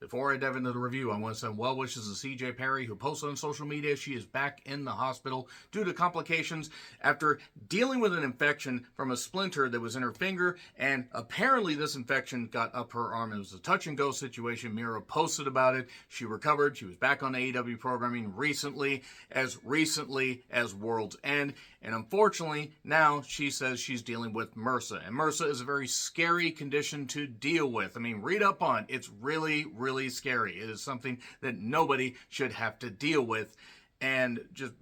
Before I dive into the review, I want to send well wishes to CJ Perry, who posted on social media she is back in the hospital due to complications after dealing with an infection from a splinter that was in her finger, and apparently this infection got up her arm. It was a touch-and-go situation. Miro posted about it. She recovered. She was back on AEW programming recently as World's End, and unfortunately, now she says she's dealing with MRSA, and MRSA is a very scary condition to deal with. I mean, read up on it. It's really, really scary. It is something that nobody should have to deal with, and just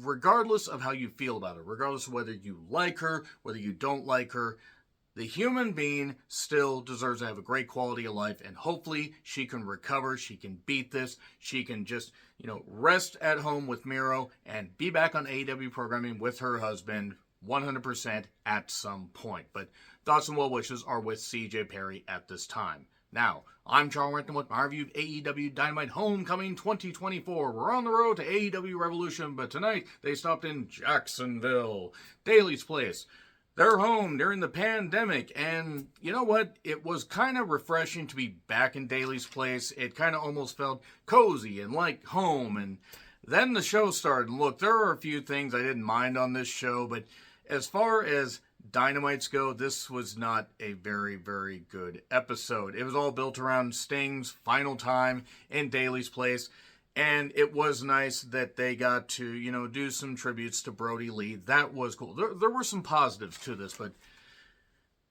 regardless of how you feel about it, regardless of whether you like her, whether you don't like her, the human being still deserves to have a great quality of life, and hopefully she can recover, she can beat this, she can just, rest at home with Miro and be back on AEW programming with her husband 100% at some point. But thoughts and well wishes are with CJ Perry at this time. Now, I'm Charles Renton with my review of AEW Dynamite Homecoming 2024. We're on the road to AEW Revolution, but tonight they stopped in Jacksonville, Daly's Place. They're home during the pandemic, and you know what? It was kind of refreshing to be back in Daly's Place. It kind of almost felt cozy and like home, and then the show started. Look, there are a few things I didn't mind on this show, but as far as Dynamites go, this was not a very, very good episode. It was all built around Sting's final time in Daly's Place. And it was nice that they got to, do some tributes to Brody Lee. That was cool. There were some positives to this, but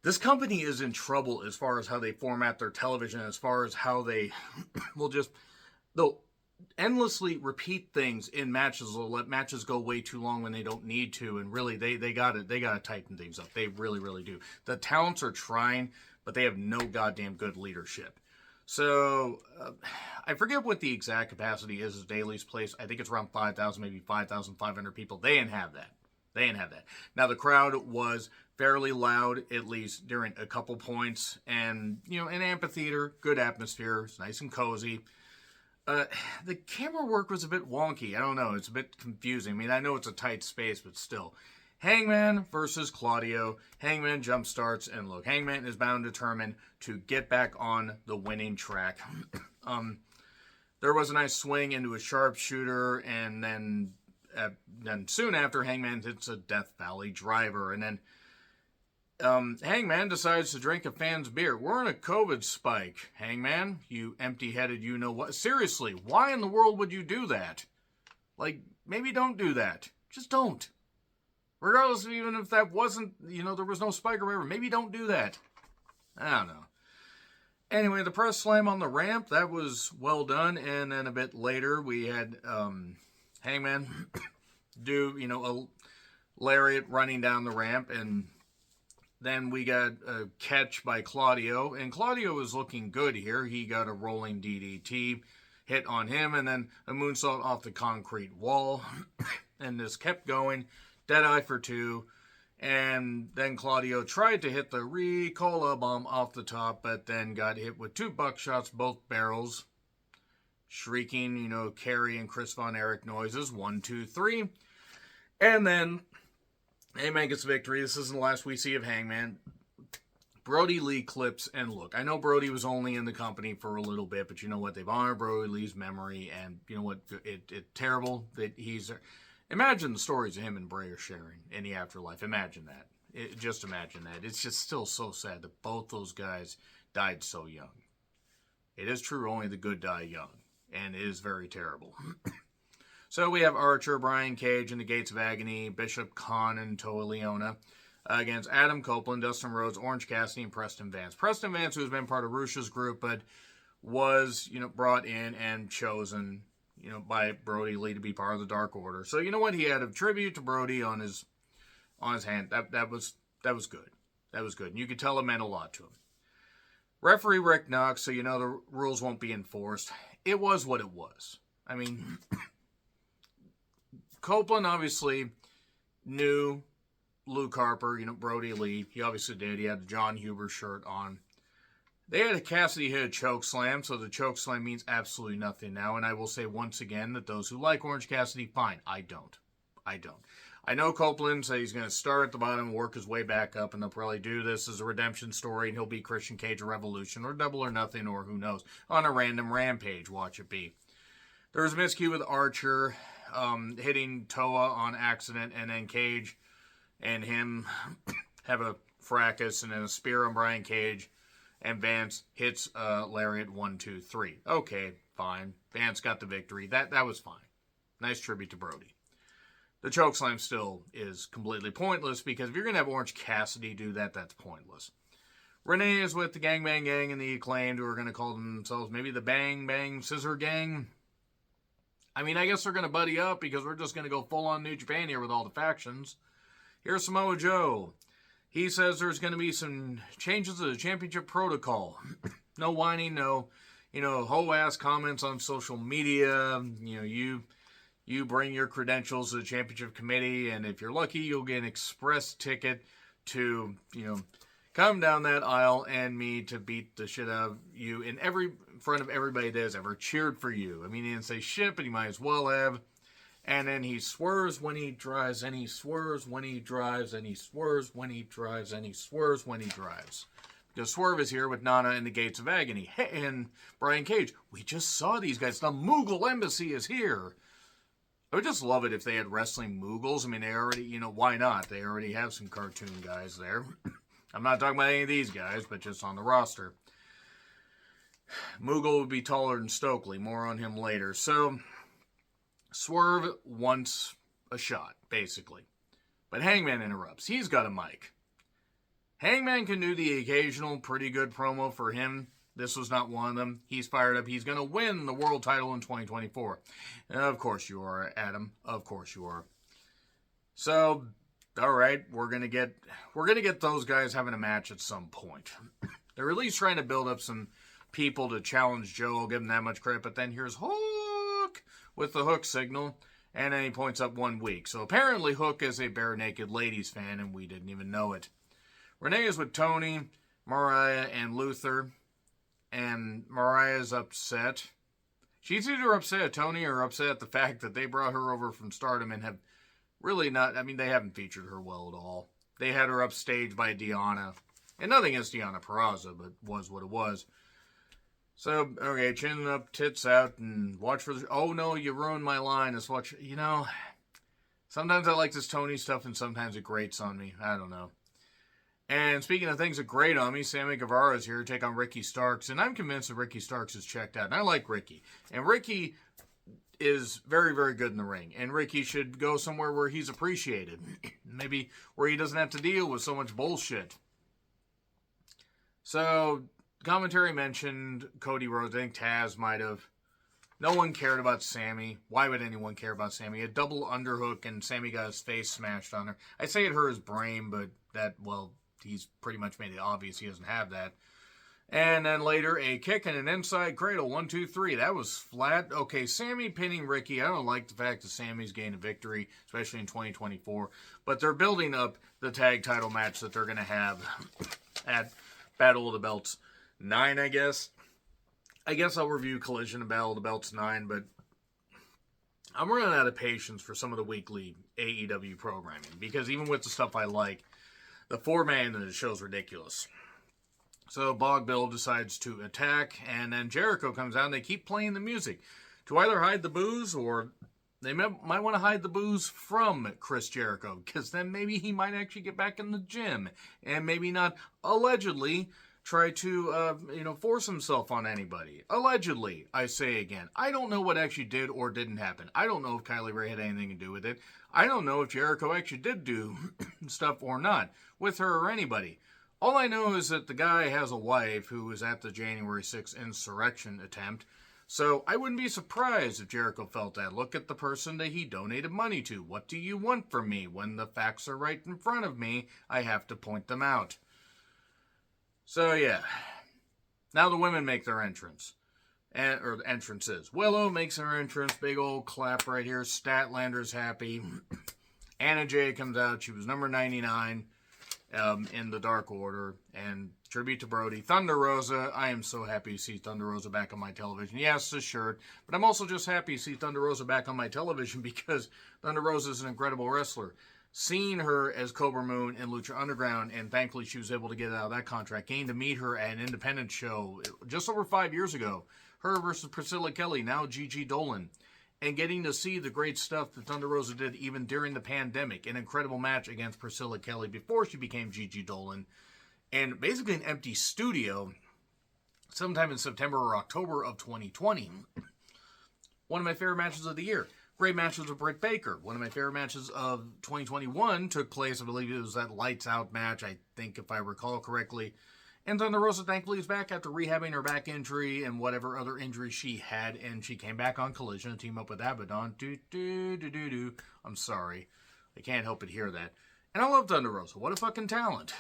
this company is in trouble as far as how they format their television, as far as how they they'll endlessly repeat things in matches. They'll let matches go way too long when they don't need to, and really they got to tighten things up. They really, really do. The talents are trying, but they have no goddamn good leadership. So, I forget what the exact capacity is of Daly's Place. I think it's around 5,000, maybe 5,500 people. They didn't have that. Now, the crowd was fairly loud, at least during a couple points. And, an amphitheater, good atmosphere. It's nice and cozy. The camera work was a bit wonky. I don't know. It's a bit confusing. I mean, I know it's a tight space, but still. Hangman versus Claudio. Hangman jumpstarts, and look, Hangman is bound and determined to get back on the winning track. There was a nice swing into a sharpshooter, and then soon after, Hangman hits a Death Valley driver, and then Hangman decides to drink a fan's beer. We're in a COVID spike, Hangman. You empty-headed you-know-what. Seriously, why in the world would you do that? Maybe don't do that. Just don't. Regardless of even if that wasn't, there was no spike or whatever, maybe don't do that. I don't know. Anyway, the press slam on the ramp, that was well done. And then a bit later, we had Hangman do, a lariat running down the ramp. And then we got a catch by Claudio. And Claudio was looking good here. He got a rolling DDT hit on him. And then a moonsault off the concrete wall. And this kept going. Deadeye for two, and then Claudio tried to hit the Ricola bomb off the top, but then got hit with two buckshots, both barrels, shrieking, Kerry and Chris Von Erich noises, 1, 2, 3, and then Hangman gets victory. This isn't the last we see of Hangman. Brody Lee clips, and look, I know Brody was only in the company for a little bit, but you know what? They've honored Brody Lee's memory, and you know what? It's terrible that he's... Imagine the stories of him and Bray are sharing in the afterlife. Imagine that. Just imagine that. It's just still so sad that both those guys died so young. It is true, only the good die young. And it is very terrible. So we have Archer, Brian Cage, and the Gates of Agony, Bishop Khan, and Toa Leona against Adam Copeland, Dustin Rhodes, Orange Cassidy, and Preston Vance. Preston Vance, who has been part of Rush's group, but was, brought in and chosen by Brody Lee to be part of the Dark Order. So you know what? He had a tribute to Brody on his hand. That was good. That was good. And you could tell it meant a lot to him. Referee Rick Knox, so the rules won't be enforced. It was what it was. I mean, Copeland obviously knew Luke Harper, Brody Lee. He obviously did. He had the John Huber shirt on. They had a Cassidy hit a choke slam, so the choke slam means absolutely nothing now. And I will say once again that those who like Orange Cassidy, fine. I don't. I know Copeland said he's going to start at the bottom and work his way back up, and they'll probably do this as a redemption story, and he'll be Christian Cage or Revolution or Double or Nothing or who knows on a random rampage. Watch it be. There was a miscue with Archer hitting Toa on accident, and then Cage and him have a fracas and then a spear on Brian Cage, and Vance hits Lariat 1, 2, 3. Okay, fine. Vance got the victory. That was fine. Nice tribute to Brody. The chokeslam still is completely pointless because if you're going to have Orange Cassidy do that, that's pointless. Renee is with the Gangbang Gang and the Acclaimed, who are going to call themselves maybe the Bang Bang Scissor Gang. I mean, I guess they're going to buddy up because we're just going to go full on New Japan here with all the factions. Here's Samoa Joe. He says there's going to be some changes to the championship protocol. No whining, no, hoe-ass comments on social media. You bring your credentials to the championship committee, and if you're lucky, you'll get an express ticket to, come down that aisle and me to beat the shit out of you in front of everybody that has ever cheered for you. I mean, he didn't say shit, but he might as well have. And then he swerves when he drives, and he swerves when he drives, and he swerves when he drives, and he swerves when he drives. Because Swerve is here with Nana in the Gates of Agony. And Brian Cage, we just saw these guys. The Moogle Embassy is here. I would just love it if they had wrestling Moogles. I mean, they already, why not? They already have some cartoon guys there. I'm not talking about any of these guys, but just on the roster. Moogle would be taller than Stokely. More on him later. So Swerve wants a shot, basically. But Hangman interrupts. He's got a mic. Hangman can do the occasional pretty good promo for him. This was not one of them. He's fired up. He's going to win the world title in 2024. Of course you are, Adam. Of course you are. So, all right, we're going to get those guys having a match at some point. They're at least trying to build up some people to challenge Joe. I'll give them that much credit. But then here's Hook with the Hook signal, and then he points up 1 week. So apparently Hook is a Bare Naked Ladies fan, and we didn't even know it. Renee is with Tony, Mariah, and Luther, and Mariah's upset. She's either upset at Tony or upset at the fact that they brought her over from Stardom and have really not, they haven't featured her well at all. They had her upstaged by Deanna, and nothing against Deanna Purrazzo, but was what it was. So, okay, chin up, tits out, and watch for the... Oh, no, you ruined my line. It's watch... Sometimes I like this Tony stuff, and sometimes it grates on me. I don't know. And speaking of things that grate on me, Sammy Guevara is here to take on Ricky Starks, and I'm convinced that Ricky Starks is checked out. And I like Ricky. And Ricky is very, very good in the ring. And Ricky should go somewhere where he's appreciated. Maybe where he doesn't have to deal with so much bullshit. So... Commentary mentioned Cody Rhodes. I think Taz might have. No one cared about Sammy. Why would anyone care about Sammy? A double underhook and Sammy got his face smashed on her. I say it hurt his brain, but he's pretty much made it obvious he doesn't have that. And then later, a kick and an inside cradle. 1, 2, 3. That was flat. Okay, Sammy pinning Ricky. I don't like the fact that Sammy's gained a victory, especially in 2024. But they're building up the tag title match that they're going to have at Battle of the Belts 9, I guess. I guess I'll review Collision and Battle of the Belts 9, but I'm running out of patience for some of the weekly AEW programming, because even with the stuff I like, the format of the show's ridiculous. So Bog Bill decides to attack, and then Jericho comes out, and they keep playing the music to either hide the booze, or they might want to hide the booze from Chris Jericho, because then maybe he might actually get back in the gym, and maybe not allegedly try to, force himself on anybody. Allegedly, I say again. I don't know what actually did or didn't happen. I don't know if Kylie Ray had anything to do with it. I don't know if Jericho actually did do stuff or not with her or anybody. All I know is that the guy has a wife who was at the January 6th insurrection attempt. So I wouldn't be surprised if Jericho felt that. Look at the person that he donated money to. What do you want from me? When the facts are right in front of me, I have to point them out. So, yeah. Now the women make their entrance. Or entrances. Willow makes her entrance. Big old clap right here. Statlander's happy. Anna Jay comes out. She was number 99 in the Dark Order. And tribute to Brody. Thunder Rosa. I am so happy to see Thunder Rosa back on my television. Yes, the shirt. But I'm also just happy to see Thunder Rosa back on my television because Thunder Rosa is an incredible wrestler. seeing her as Cobra Moon in Lucha Underground, and thankfully she was able to get out of that contract, getting to meet her at an independent show just over 5 years ago, her versus Priscilla Kelly, now Gigi Dolan, and getting to see the great stuff that Thunder Rosa did even during the pandemic, an incredible match against Priscilla Kelly before she became Gigi Dolan, and basically an empty studio sometime in September or October of 2020. One of my favorite matches of the year. Great matches with Britt Baker. One of my favorite matches of 2021 took place, I believe it was that Lights Out match, I think, if I recall correctly. And Thunder Rosa thankfully is back after rehabbing her back injury and whatever other injury she had, and she came back on Collision to team up with Abaddon. I'm sorry. I can't help but hear that. And I love Thunder Rosa. What a fucking talent.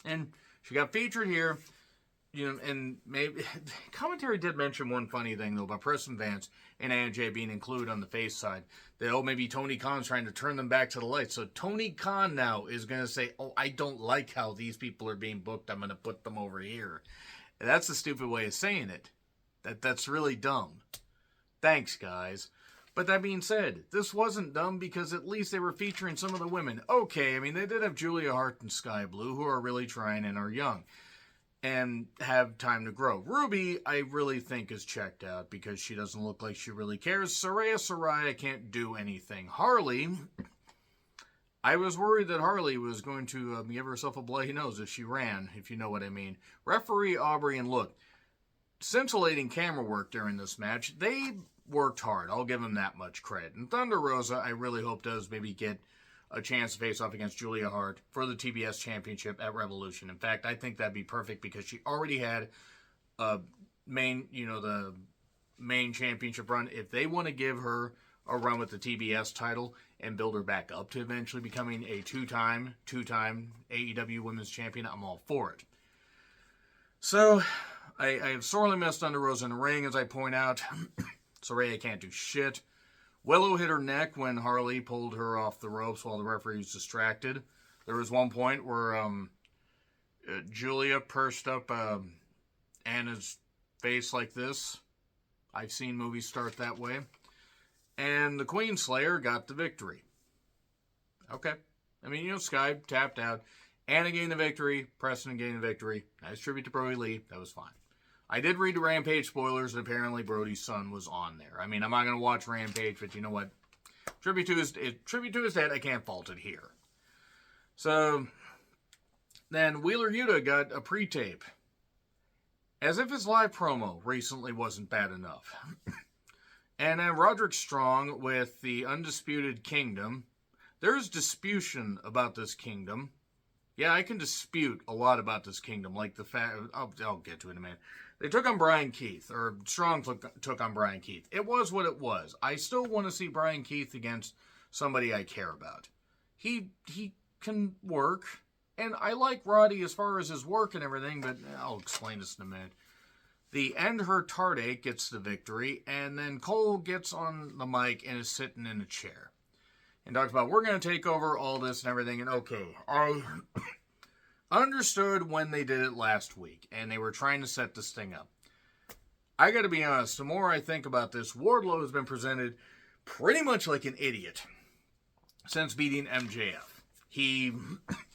And she got featured here. You know, and maybe commentary did mention one funny thing though about Preston Vance and AJ being included on the face side. That maybe Tony Khan's trying to turn them back to the light. So Tony Khan now is going to say, I don't like how these people are being booked. I'm going to put them over here. And that's a stupid way of saying it. That's really dumb. Thanks, guys. But that being said, this wasn't dumb because at least they were featuring some of the women. Okay, I mean they did have Julia Hart and Sky Blue who are really trying and are young and have time to grow. Ruby, I really think, is checked out because she doesn't look like she really cares. Saraya can't do anything. Harley, I was worried that Harley was going to give herself a bloody nose if she ran, if you know what I mean. Referee Aubrey, and look, scintillating camera work during this match. They worked hard. I'll give them that much credit. And Thunder Rosa, I really hope does maybe get a chance to face off against Julia Hart for the TBS Championship at Revolution. In fact, I think that'd be perfect because she already had the main championship run. If they want to give her a run with the TBS title and build her back up to eventually becoming a two-time AEW Women's Champion, I'm all for it. So, I have sorely missed Thunder Rosa in the ring, as I point out. Saraya can't do shit. Willow hit her neck when Harley pulled her off the ropes while the referee was distracted. There was one point where Julia pursed up Anna's face like this. I've seen movies start that way. And the Queen Slayer got the victory. Okay. I mean, Sky tapped out. Anna gained the victory. Preston gained the victory. Nice tribute to Brody Lee. That was fine. I did read the Rampage spoilers, and apparently Brody's son was on there. I mean, I'm not going to watch Rampage, but you know what? Tribute to his dad, I can't fault it here. So, then Wheeler Yuta got a pre-tape. As if his live promo recently wasn't bad enough. And then Roderick Strong with the Undisputed Kingdom. There's disputation about this kingdom. Yeah, I can dispute a lot about this kingdom, like the fact... I'll get to it in a minute. They took on Brian Keith, or Strong took on Brian Keith. It was what it was. I still want to see Brian Keith against somebody I care about. He can work, and I like Roddy as far as his work and everything, but I'll explain this in a minute. The End Her Tarde gets the victory, and then Cole gets on the mic and is sitting in a chair. And talks about, we're going to take over all this and everything, and okay, I understood when they did it last week, and they were trying to set this thing up. I gotta be honest, the more I think about this, Wardlow has been presented pretty much like an idiot since beating MJF. He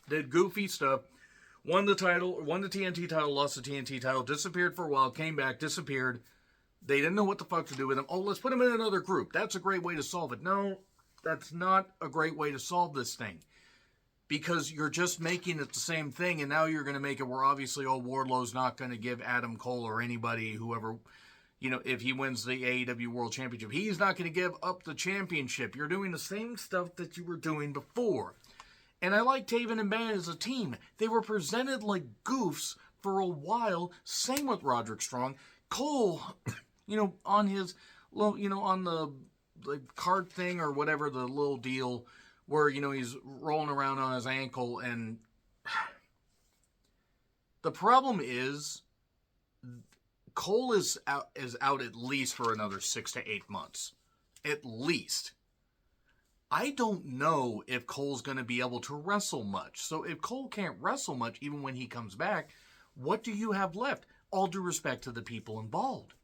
did goofy stuff, won the TNT title, lost the TNT title, disappeared for a while, came back, disappeared. They didn't know what the fuck to do with him. Oh, let's put him in another group. That's a great way to solve it. No, that's not a great way to solve this thing. Because you're just making it the same thing, and now you're going to make it where obviously, Wardlow's not going to give Adam Cole or anybody, whoever, if he wins the AEW World Championship, he's not going to give up the championship. You're doing the same stuff that you were doing before. And I like Taven and Ban as a team. They were presented like goofs for a while. Same with Roderick Strong. Cole, on his, on the card thing or whatever, the little deal where, he's rolling around on his ankle, and the problem is Cole is out at least for another 6 to 8 months. At least. I don't know if Cole's going to be able to wrestle much. So if Cole can't wrestle much even when he comes back, what do you have left? All due respect to the people involved.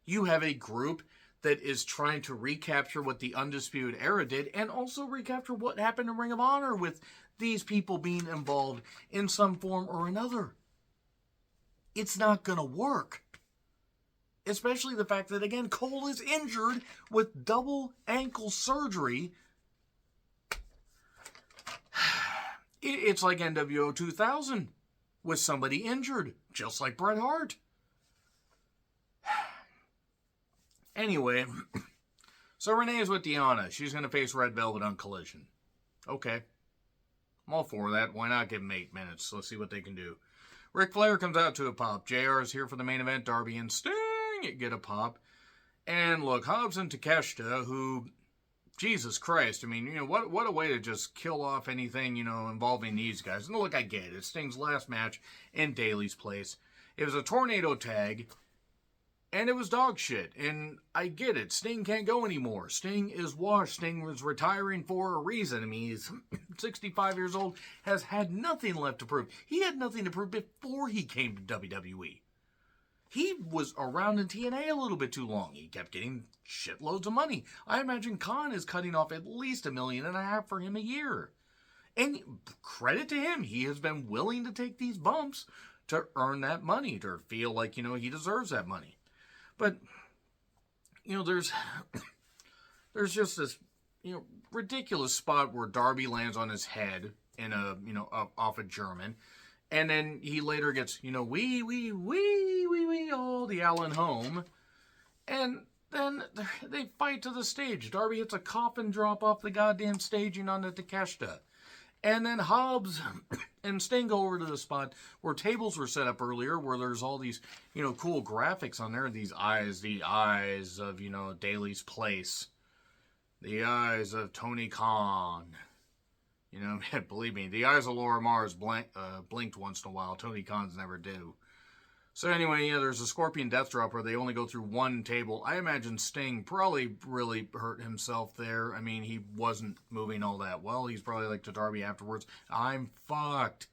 You have a group that is trying to recapture what the Undisputed Era did and also recapture what happened in Ring of Honor with these people being involved in some form or another. It's not going to work. Especially the fact that, again, Cole is injured with double ankle surgery. It's like NWO 2000 with somebody injured, just like Bret Hart. Anyway, so Renee is with Deonna. She's going to face Red Velvet on Collision. Okay. I'm all for that. Why not give them 8 minutes? Let's see what they can do. Ric Flair comes out to a pop. JR is here for the main event. Darby and Sting get a pop. And look, Hobbs and Takeshita, who, Jesus Christ, I mean, what a way to just kill off anything, involving these guys. And look, I get it. It's Sting's last match in Daly's place. It was a tornado tag. And it was dog shit. And I get it. Sting can't go anymore. Sting is washed. Sting was retiring for a reason. I mean, he's 65 years old, has had nothing left to prove. He had nothing to prove before he came to WWE. He was around in TNA a little bit too long. He kept getting shitloads of money. I imagine Khan is cutting off at least $1.5 million for him a year. And credit to him. He has been willing to take these bumps to earn that money, to feel like, he deserves that money. But, there's just this, ridiculous spot where Darby lands on his head in off a German. And then he later gets, all the Allen home. And then they fight to the stage. Darby hits a coffin drop off the goddamn staging onto Takeshita. And then Hobbs and Sting go over to the spot where tables were set up earlier, where there's all these, cool graphics on there. These eyes, the eyes of, Daly's place. The eyes of Tony Khan. Believe me, the eyes of Laura Mars blinked once in a while. Tony Khan's never do. So anyway, there's a Scorpion Death Drop where they only go through one table. I imagine Sting probably really hurt himself there. I mean, he wasn't moving all that well. He's probably like to Darby afterwards, I'm fucked.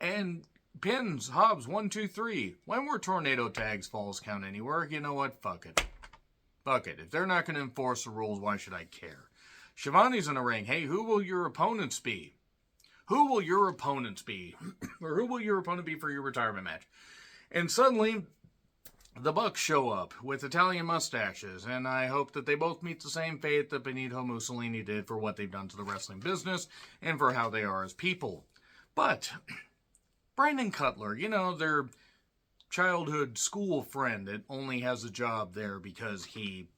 And pins, Hobbs, 1, 2, 3. When were tornado tags falls count anywhere? You know what? Fuck it. Fuck it. If they're not going to enforce the rules, why should I care? Shivani's in the ring. Hey, who will your opponents be? Who will your opponents be? Or who will your opponent be for your retirement match? And suddenly, the Bucks show up with Italian mustaches, and I hope that they both meet the same fate that Benito Mussolini did for what they've done to the wrestling business and for how they are as people. But Brandon Cutler, their childhood school friend that only has a job there because he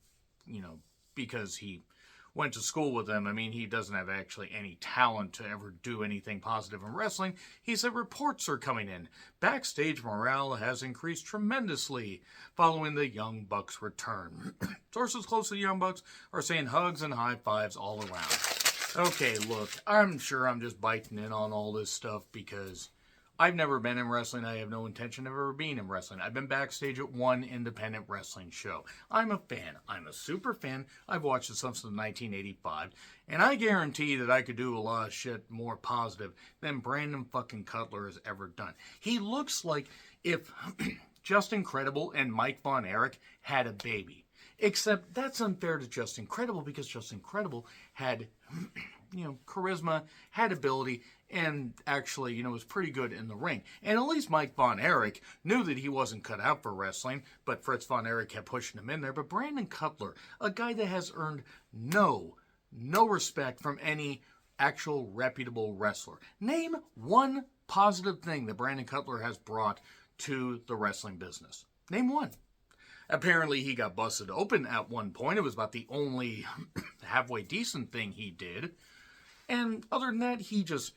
went to school with them. I mean, he doesn't have actually any talent to ever do anything positive in wrestling. He said reports are coming in. Backstage morale has increased tremendously following the Young Bucks' return. Sources close to the Young Bucks are saying hugs and high fives all around. Okay, look, I'm sure I'm just biting in on all this stuff because I've never been in wrestling. I have no intention of ever being in wrestling. I've been backstage at one independent wrestling show. I'm a fan. I'm a super fan. I've watched it since 1985. And I guarantee that I could do a lot of shit more positive than Brandon fucking Cutler has ever done. He looks like if Justin Credible and Mike Von Erich had a baby. Except that's unfair to Justin Credible because Justin Credible had, charisma, had ability, and actually, was pretty good in the ring. And at least Mike Von Erich knew that he wasn't cut out for wrestling, but Fritz Von Erich kept pushing him in there. But Brandon Cutler, a guy that has earned no respect from any actual reputable wrestler. Name one positive thing that Brandon Cutler has brought to the wrestling business. Name one. Apparently, he got busted open at one point. It was about the only halfway decent thing he did. And other than that, he just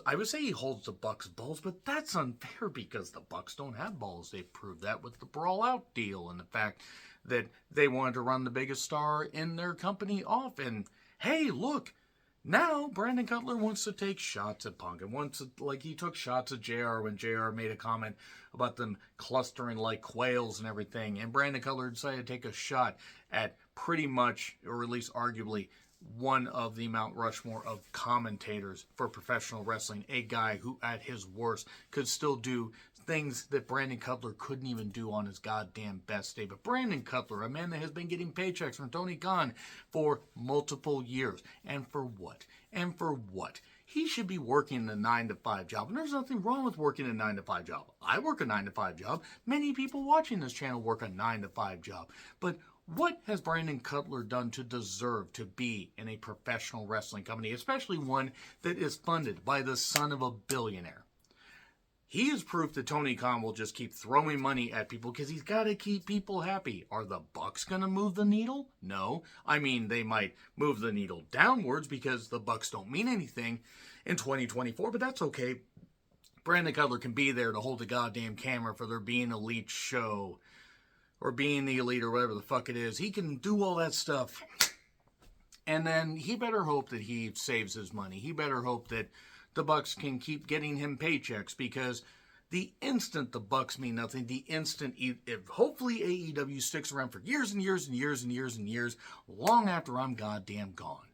I would say he holds the Bucks' balls, but that's unfair because the Bucks don't have balls. They've proved that with the Brawl Out deal and the fact that they wanted to run the biggest star in their company off. And hey, look, now Brandon Cutler wants to take shots at Punk and he took shots at JR when JR made a comment about them clustering like quails and everything. And Brandon Cutler decided to take a shot at pretty much, or at least arguably, one of the Mount Rushmore of commentators for professional wrestling, a guy who at his worst could still do things that Brandon Cutler couldn't even do on his goddamn best day. But Brandon Cutler, a man that has been getting paychecks from Tony Khan for multiple years. And for what? And for what? He should be working a 9-to-5 job. And there's nothing wrong with working a 9-to-5 job. I work a 9-to-5 job. Many people watching this channel work a 9-to-5 job. But what has Brandon Cutler done to deserve to be in a professional wrestling company, especially one that is funded by the son of a billionaire? He is proof that Tony Khan will just keep throwing money at people because he's got to keep people happy. Are the Bucks going to move the needle? No. I mean, they might move the needle downwards because the Bucks don't mean anything in 2024, but that's okay. Brandon Cutler can be there to hold the goddamn camera for their Being Elite show or Being the Elite or whatever the fuck it is. He can do all that stuff. And then he better hope that he saves his money. He better hope that the Bucks can keep getting him paychecks, because the instant the Bucks mean nothing, the instant, if hopefully AEW sticks around for years and years and years and years and years, long after I'm goddamn gone.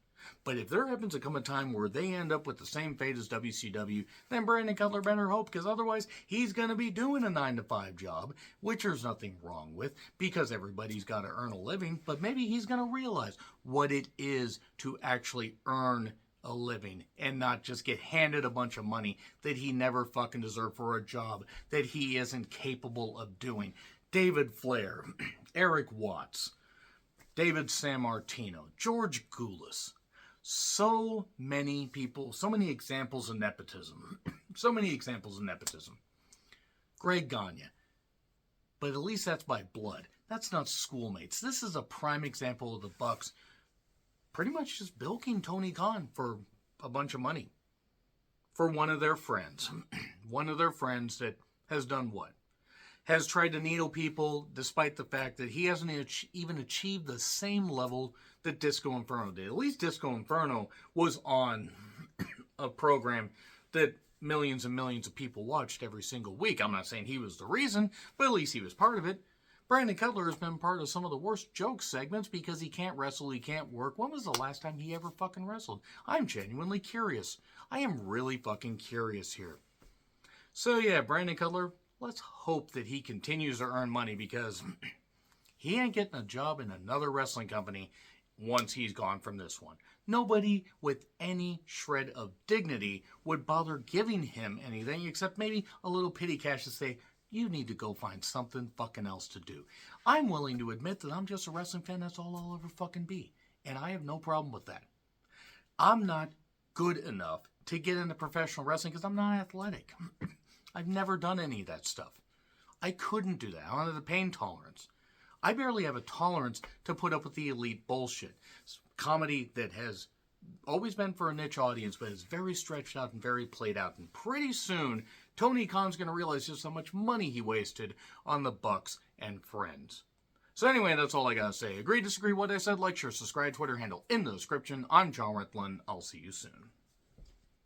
But if there happens to come a time where they end up with the same fate as WCW, then Brandon Cutler better hope, because otherwise he's going to be doing a 9-to-5 job, which there's nothing wrong with, because everybody's got to earn a living. But maybe he's going to realize what it is to actually earn a living and not just get handed a bunch of money that he never fucking deserved for a job that he isn't capable of doing. David Flair, Eric Watts, David Sammartino, George Goulas. So many people, so many examples of nepotism. So many examples of nepotism. Greg Gagne. But at least that's by blood. That's not schoolmates. This is a prime example of the Bucks pretty much just bilking Tony Khan for a bunch of money. For one of their friends. One of their friends that has done what? Has tried to needle people despite the fact that he hasn't even achieved the same level that Disco Inferno did. At least Disco Inferno was on a program that millions and millions of people watched every single week. I'm not saying he was the reason, but at least he was part of it. Brandon Cutler has been part of some of the worst joke segments because he can't wrestle, he can't work. When was the last time he ever fucking wrestled? I'm genuinely curious. I am really fucking curious here. So yeah, Brandon Cutler, let's hope that he continues to earn money, because he ain't getting a job in another wrestling company once he's gone from this one. Nobody with any shred of dignity would bother giving him anything except maybe a little pity cash to say, you need to go find something fucking else to do. I'm willing to admit that I'm just a wrestling fan. That's all I'll ever fucking be. And I have no problem with that. I'm not good enough to get into professional wrestling because I'm not athletic. I've never done any of that stuff. I couldn't do that. I don't have the pain tolerance. I barely have a tolerance to put up with the elite bullshit. It's comedy that has always been for a niche audience, but is very stretched out and very played out. And pretty soon, Tony Khan's going to realize just how much money he wasted on the Bucks and friends. So anyway, that's all I got to say. Agree, disagree, what I said, like, share, subscribe, Twitter handle in the description. I'm John Ritlin. I'll see you soon.